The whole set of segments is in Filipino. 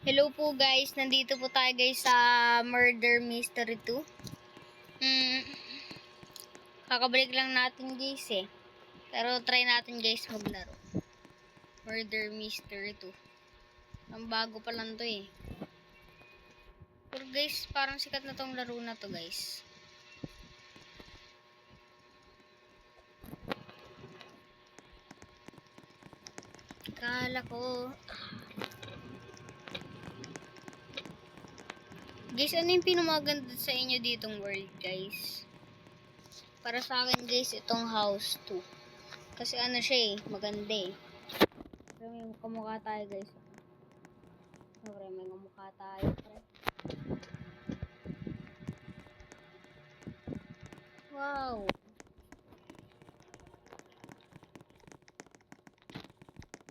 Hello po guys, nandito po tayo guys sa Murder Mystery 2. Kakabalik lang natin guys eh. Pero try natin guys maglaro. Murder Mystery 2. Ang bago pa lang to eh. Pero guys, parang sikat na tong laro na to guys. Kala ko guys, ano yung pinamaganda sa inyo ditong world guys? Para sa akin guys, itong house 2. Kasi ano siya eh, maganda eh. Pero may kamukha tayo guys. Siyempre may kamukha tayo pre. Wow!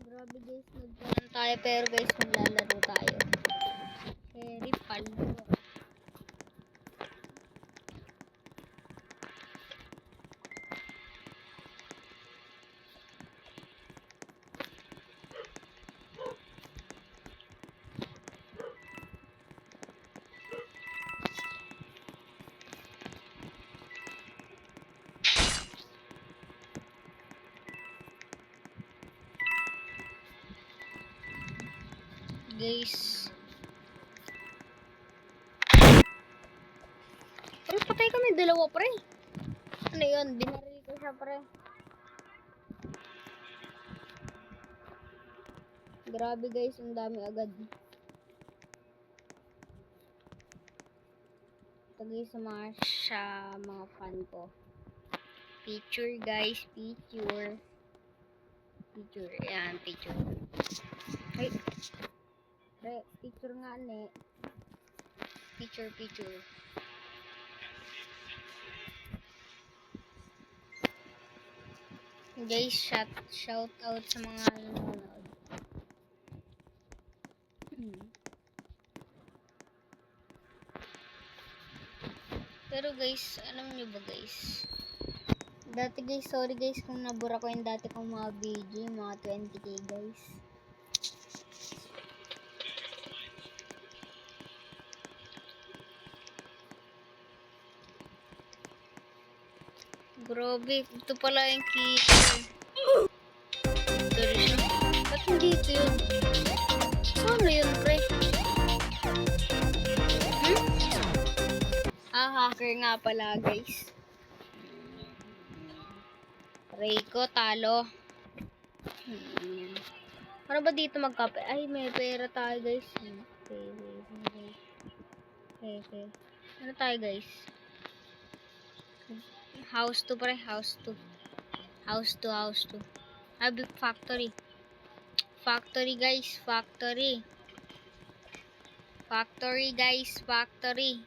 Grabe guys, nagkaroon tayo pero guys, maglalaro tayo. Very paldo. Guys. Pero patay kami dalawa pre. Ano yun? Binaril ko siya pre. Grabe guys, ang dami agad. Ito guys sa mga fan ko. Picture guys, picture. Picture, ayan, picture. Ay. Pre, picture nga ne. Picture. Guys, shout out sa mga nanonood. Pero guys, alam nyo ba guys? Dati guys, sorry guys kung nabura ko yung dati kong mga video, mga 20k guys. Grabe, ito pala yung killer. Ito rin siya. Ba't hindi ito yun? Ano yun, pre? Hacker nga pala, guys. Reiko, talo. Ano ba dito magkape? Ay, may pera tayo, guys. Okay. Ano tayo, guys? House 2 pre, house 2. House 2. Big factory. Factory guys, factory. Factory guys, factory.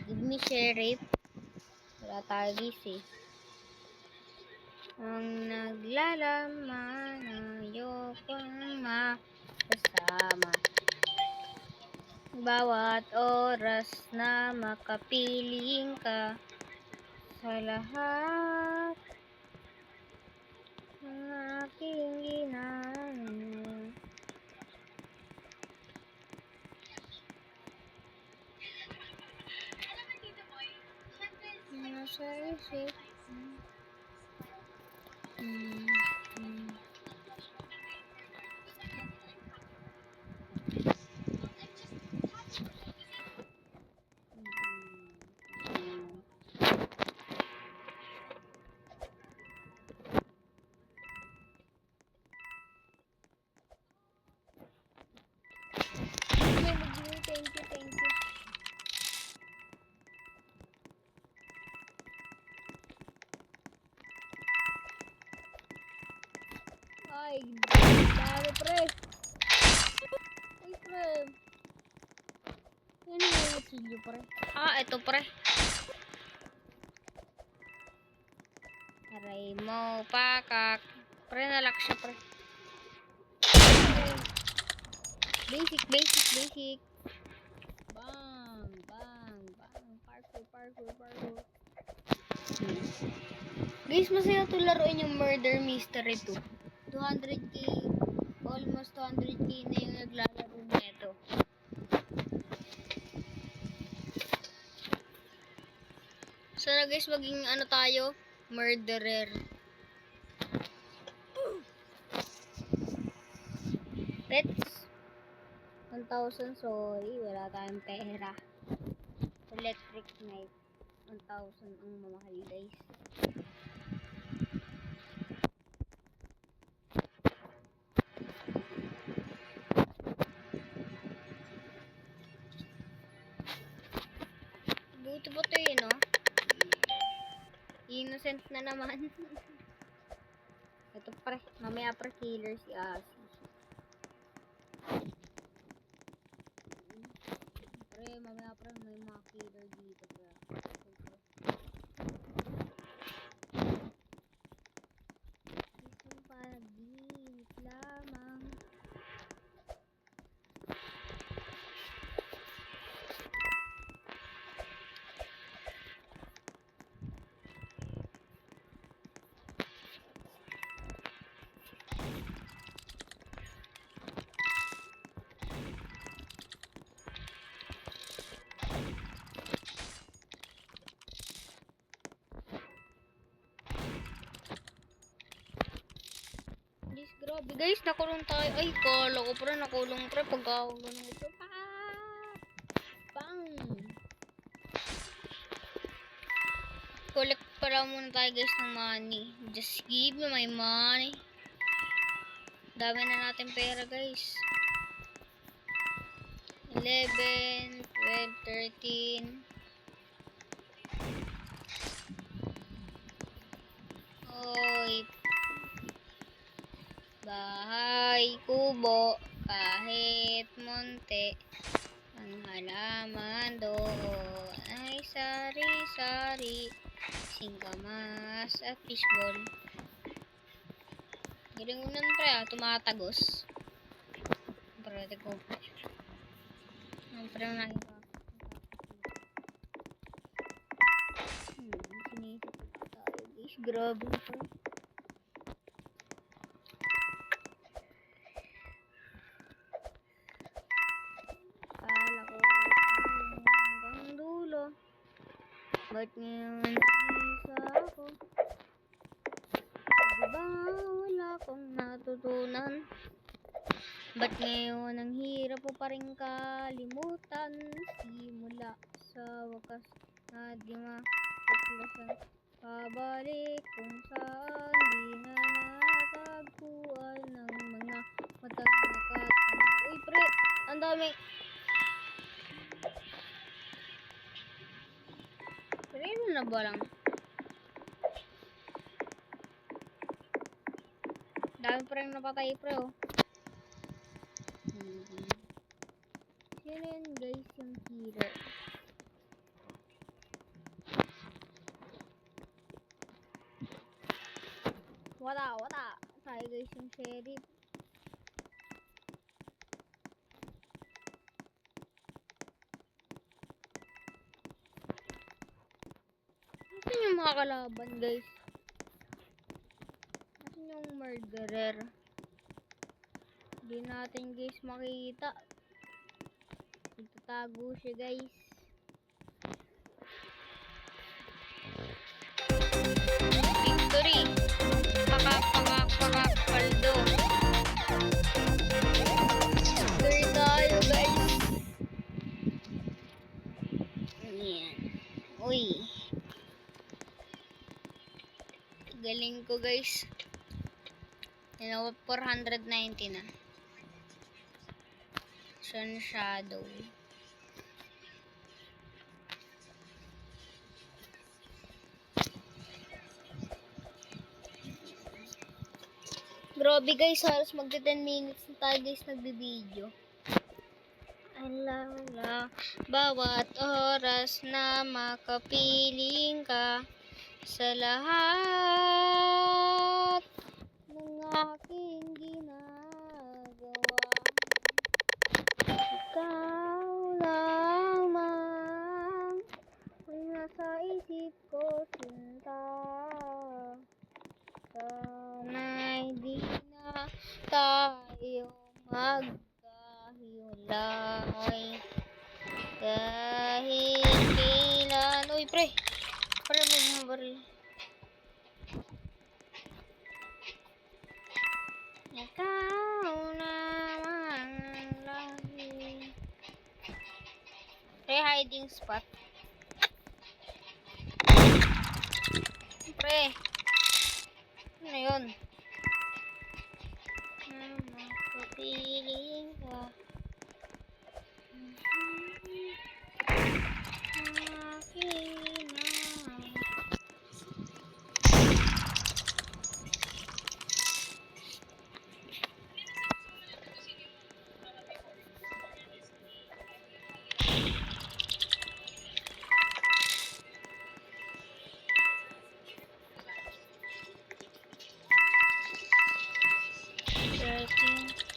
Give me sheriff. Wala tayo guys eh. Ang naglalaman ayokong makasama. Bawat oras na makapiling ka sa lahat ng aking ginagawa. Nasa isip Thank you. Ay, dami pre. Ay, pre. Yan yung matsilyo pre. Ito pre. Aray mo, pakak. Pre, nalak siya pre. Basic. Bang. Parkour. Guys, masaya to laruin yung Murder Mystery 2. 200k almost 200k na yung naglalaro nito. Sana guys, maging ano tayo? Murderer. Pets? 1,000, sorry. Wala tayong pera. Electric knife. 1,000 ang mamahal guys. Buti po ito yun, no? Innocent na naman. Ito pre, mamaya pre killer si Asi. Pre, mamaya pre may mga killer dito pre. Isang panaginip lamang. Guys, grabe guys, nakulong tayo. Ay, kala ko pre, nakulong pre. Pagka ako ganun ito. Bang! Collect pala muna tayo guys ng money. Just give me my money. Dami na natin pera guys. 11, 12, 13. Oy. Bahay, kubo, kahit monte. Ang halaman doon ay sari-sari. Singkamas at fishball. Galing mo nun pre, tumatagos. Pre, ko pre. Ang pre na ito. Sinisip tayo guys. Grabe pre. Kala ko hanggang dulo. Ba't ngayon isa ako? Diba wala akong natutunan? Ba't ngayon ang hirap mo pa rin kalimutan? Simula sa wakas na di matuklasan. Pabalik kung saan di na natagpuan ng mga matang nakatanda. Uy pre, ang dami. Pero na ba lang? Dami pa rin napatay pre oh. Sino yan guys yung killer? Wala. Tayo guys yung sheriff. Nasaan yung mga kalaban guys? Nasaan yung murderer? Hindi natin guys makita. Nagtatago siya guys. Victory! Paldo. Victory tayo guys. Ayan. Uy. Galing ko guys. 490 na. Sun Shadow. Grabe guys, halos magti 10 minutes na tayo guys nagbi-video. Alala, bawat oras na makapiling ka sa lahat ng aking ginagawa. Ikaw lamang ang nasa isip ko, sinta. Sana'y di na tayo magkahiwalay kahit kailan. Uy, pre. Pre, magmabaril. Ikaw naman lagi. Pre, hiding spot. Pre. Ano yun? Makapiling ka. Akin na. Searching.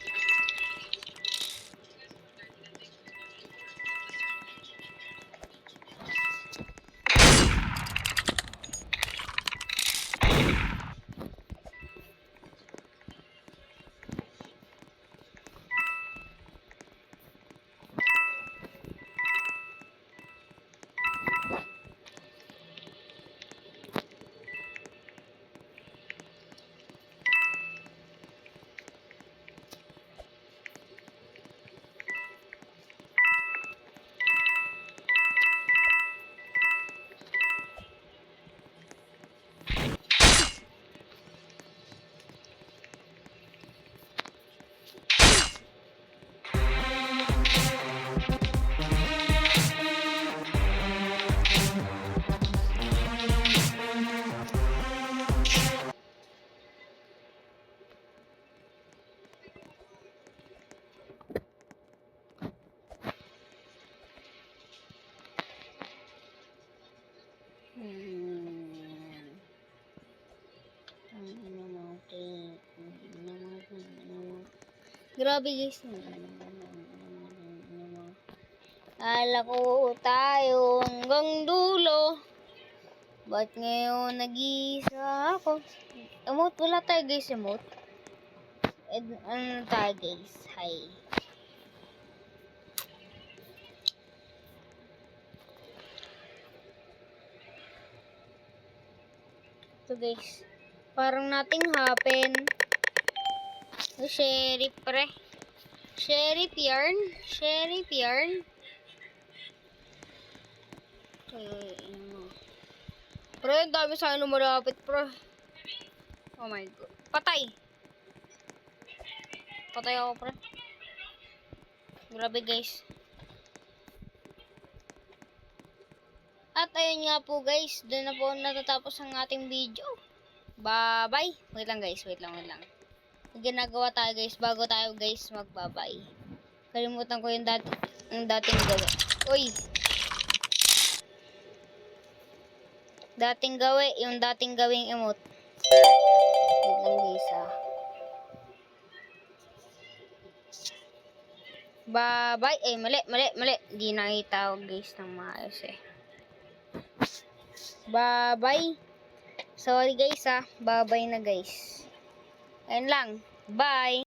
Grabe guys. Kala ko tayo hanggang dulo. Ba't ngayon nag-isa ako? Emote, wala tayo guys, emote. Ano tayo guys? Hi. Ito guys. Parang nothing happen. Sheriff pre. Sheriff yarn. Sheriff yarn. Pre, ang dami sa akin lumalapit pre. Oh my god. Patay. Patay ako pre. Grabe guys. At ayun nga po guys. Doon na po natatapos ang ating video. Bye bye. Wait lang guys. Wait lang. May ginagawa tayo guys. Bago tayo guys magbabay. Kalimutan ko yung dating gawin. Uy. Yung dating gawing emote. Wait lang guys Bye bye. Eh, mali. Di nakita ko guys ng maayos eh. Bye bye. Sorry guys Bye bye na guys. Ayun lang. Bye.